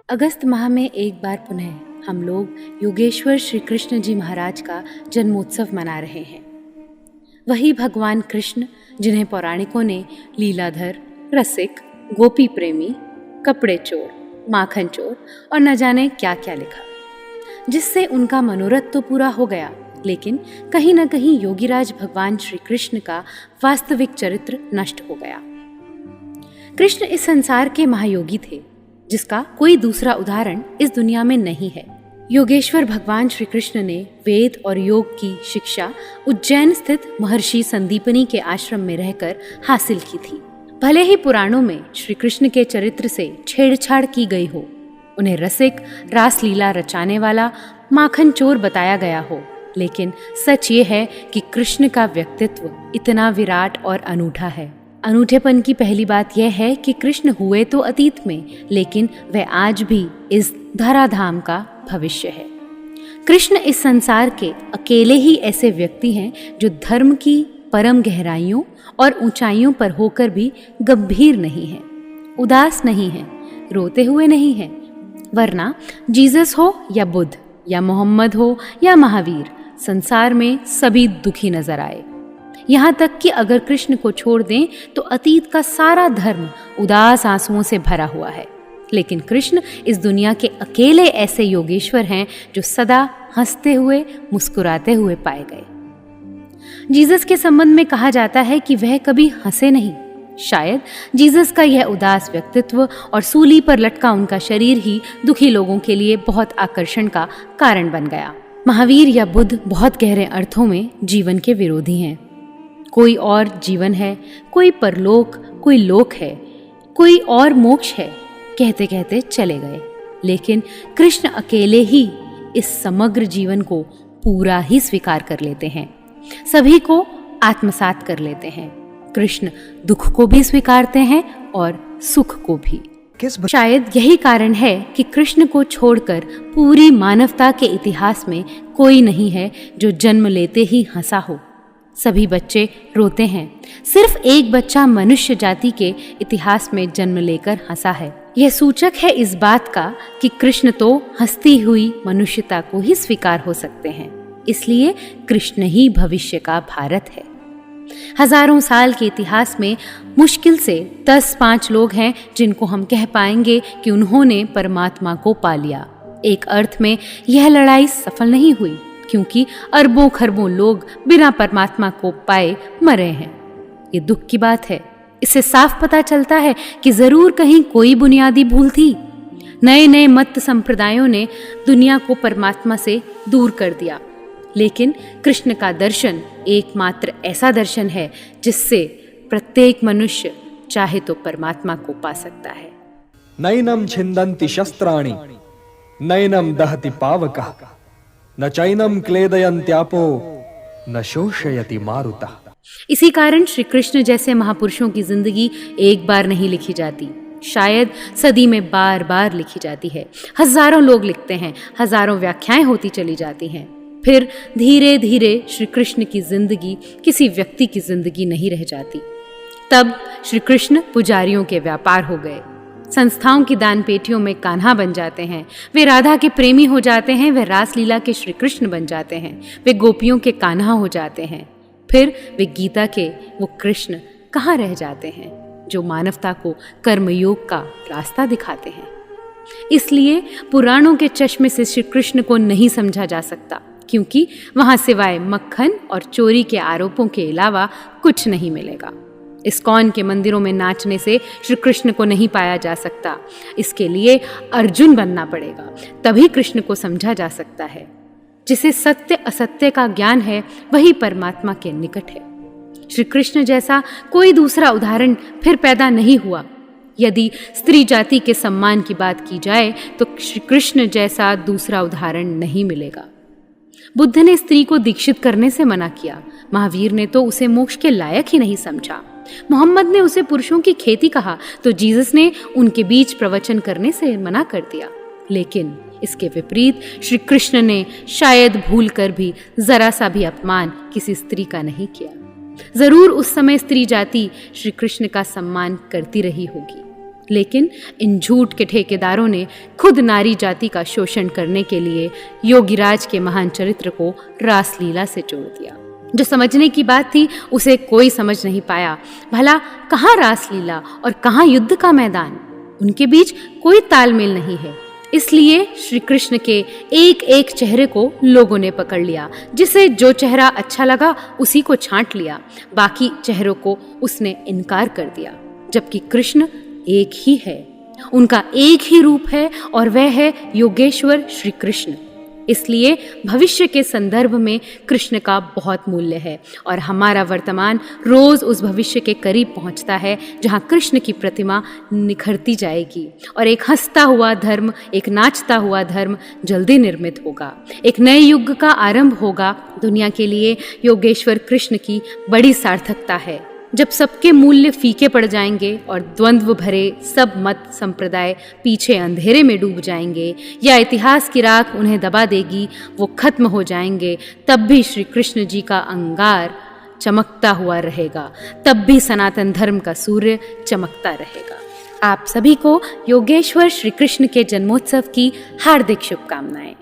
अगस्त माह में एक बार पुनः हम लोग योगेश्वर श्री कृष्ण जी महाराज का जन्मोत्सव मना रहे हैं। वही भगवान कृष्ण जिन्हें पौराणिकों ने लीलाधर, रसिक, गोपी प्रेमी, कपड़े चोर, माखन चोर और न जाने क्या क्या लिखा, जिससे उनका मनोरथ तो पूरा हो गया, लेकिन कहीं न कहीं योगीराज भगवान श्री कृष्ण का वास्तविक चरित्र नष्ट हो गया। कृष्ण इस संसार के महायोगी थे, जिसका कोई दूसरा उदाहरण इस दुनिया में नहीं है। योगेश्वर भगवान श्री कृष्ण ने वेद और योग की शिक्षा उज्जैन स्थित महर्षि संदीपनी के आश्रम में रहकर हासिल की थी। भले ही पुराणों में श्री कृष्ण के चरित्र से छेड़छाड़ की गई हो, उन्हें रसिक, रासलीला रचाने वाला, माखन चोर बताया गया हो, लेकिन सच ये है कि कृष्ण का व्यक्तित्व इतना विराट और अनूठा है। अनूठेपन की पहली बात यह है कि कृष्ण हुए तो अतीत में, लेकिन वह आज भी इस धराधाम का भविष्य है। कृष्ण इस संसार के अकेले ही ऐसे व्यक्ति हैं जो धर्म की परम गहराइयों और ऊंचाइयों पर होकर भी गंभीर नहीं हैं, उदास नहीं हैं, रोते हुए नहीं हैं। वरना जीसस हो या बुद्ध या मोहम्मद हो या महावीर, संसार में सभी दुखी नजर आए। यहाँ तक कि अगर कृष्ण को छोड़ दें तो अतीत का सारा धर्म उदास आंसुओं से भरा हुआ है, लेकिन कृष्ण इस दुनिया के अकेले ऐसे योगेश्वर हैं जो सदा हंसते हुए, मुस्कुराते हुए पाए गए। जीसस के संबंध में कहा जाता है कि वह कभी हंसे नहीं। शायद जीसस का यह उदास व्यक्तित्व और सूली पर लटका उनका शरीर ही दुखी लोगों के लिए बहुत आकर्षण का कारण बन गया। महावीर या बुद्ध बहुत गहरे अर्थों में जीवन के विरोधी हैं। कोई और जीवन है, कोई परलोक, कोई लोक है, कोई और मोक्ष है, कहते कहते चले गए। लेकिन कृष्ण अकेले ही इस समग्र जीवन को पूरा ही स्वीकार कर लेते हैं, सभी को आत्मसात कर लेते हैं। कृष्ण दुख को भी स्वीकारते हैं और सुख को भी। शायद यही कारण है कि कृष्ण को छोड़कर पूरी मानवता के इतिहास में कोई नहीं है जो जन्म लेते ही हंसा हो। सभी बच्चे रोते हैं, सिर्फ एक बच्चा मनुष्य जाति के इतिहास में जन्म लेकर हंसा है। यह सूचक है इस बात का कि कृष्ण तो हंसती हुई मनुष्यता को ही स्वीकार हो सकते हैं। इसलिए कृष्ण ही भविष्य का भारत है। हजारों साल के इतिहास में मुश्किल से 10-5 लोग हैं जिनको हम कह पाएंगे कि उन्होंने परमात्मा को पा लिया। एक अर्थ में यह लड़ाई सफल नहीं हुई, क्योंकि अरबों खरबों लोग बिना परमात्मा को पाए मरे हैं। ये दुख की बात है। इससे साफ पता चलता है कि जरूर कहीं कोई बुनियादी भूल थी। नए नए मत संप्रदायों ने दुनिया को परमात्मा से दूर कर दिया, लेकिन कृष्ण का दर्शन एकमात्र ऐसा दर्शन है जिससे प्रत्येक मनुष्य चाहे तो परमात्मा को पा सकता है। नैनम छिन्दन्ति शस्त्राणि नैनम दहति पावकः न चैनम क्लेदयन्त्यापो न शोषयति मारुतः। इसी कारण श्री कृष्ण जैसे महापुरुषों की जिंदगी एक बार नहीं लिखी जाती, शायद सदी में बार बार लिखी जाती है। हजारों लोग लिखते हैं, हजारों व्याख्याएं होती चली जाती हैं, फिर धीरे धीरे श्री कृष्ण की जिंदगी किसी व्यक्ति की जिंदगी नहीं रह जाती। तब श्री कृष्ण पुजारियों के व्यापार हो गए, संस्थाओं की दान पेटियों में कान्हा बन जाते हैं, वे राधा के प्रेमी हो जाते हैं, वे रासलीला के श्री कृष्ण बन जाते हैं, वे गोपियों के कान्हा हो जाते हैं, फिर वे गीता के वो कृष्ण कहाँ रह जाते हैं जो मानवता को कर्मयोग का रास्ता दिखाते हैं। इसलिए पुराणों के चश्मे से श्री कृष्ण को नहीं समझा जा सकता, क्योंकि वहां सिवाय मक्खन और चोरी के आरोपों के अलावा कुछ नहीं मिलेगा। इस्कॉन के मंदिरों में नाचने से श्री कृष्ण को नहीं पाया जा सकता। इसके लिए अर्जुन बनना पड़ेगा, तभी कृष्ण को समझा जा सकता है। जिसे सत्य असत्य का ज्ञान है वही परमात्मा के निकट है। श्री कृष्ण जैसा कोई दूसरा उदाहरण फिर पैदा नहीं हुआ। यदि स्त्री जाति के सम्मान की बात की जाए तो श्री कृष्ण जैसा दूसरा उदाहरण नहीं मिलेगा। बुद्ध ने स्त्री को दीक्षित करने से मना किया, महावीर ने तो उसे मोक्ष के लायक ही नहीं समझा, मोहम्मद ने उसे पुरुषों की खेती कहा तो जीसस ने उनके बीच प्रवचन करने से मना कर दिया। लेकिन इसके विपरीत श्री कृष्ण ने शायद भूलकर भी जरा सा भी अपमान किसी स्त्री का नहीं किया। जरूर उस समय स्त्री जाति श्री कृष्ण का सम्मान करती रही होगी, लेकिन इन झूठ के ठेकेदारों ने खुद नारी जाति का शोषण करने के लिए योगीराज के महान चरित्र को रासलीला से जोड़ दिया। जो समझने की बात थी उसे कोई समझ नहीं पाया। भला कहाँ रासलीला और कहाँ युद्ध का मैदान, उनके बीच कोई तालमेल नहीं है। इसलिए श्री कृष्ण के एक एक चेहरे को लोगों ने पकड़ लिया। जिसे जो चेहरा अच्छा लगा उसी को छांट लिया, बाकी चेहरों को उसने इनकार कर दिया। जबकि कृष्ण एक ही है, उनका एक ही रूप है और वह है योगेश्वर श्री कृष्ण। इसलिए भविष्य के संदर्भ में कृष्ण का बहुत मूल्य है और हमारा वर्तमान रोज उस भविष्य के करीब पहुंचता है जहां कृष्ण की प्रतिमा निखरती जाएगी और एक हंसता हुआ धर्म, एक नाचता हुआ धर्म जल्दी निर्मित होगा। एक नए युग का आरंभ होगा। दुनिया के लिए योगेश्वर कृष्ण की बड़ी सार्थकता है। जब सबके मूल्य फीके पड़ जाएंगे और द्वंद्व भरे सब मत संप्रदाय पीछे अंधेरे में डूब जाएंगे या इतिहास की राख उन्हें दबा देगी, वो खत्म हो जाएंगे, तब भी श्री कृष्ण जी का अंगार चमकता हुआ रहेगा, तब भी सनातन धर्म का सूर्य चमकता रहेगा। आप सभी को योगेश्वर श्री कृष्ण के जन्मोत्सव की हार्दिक शुभकामनाएं।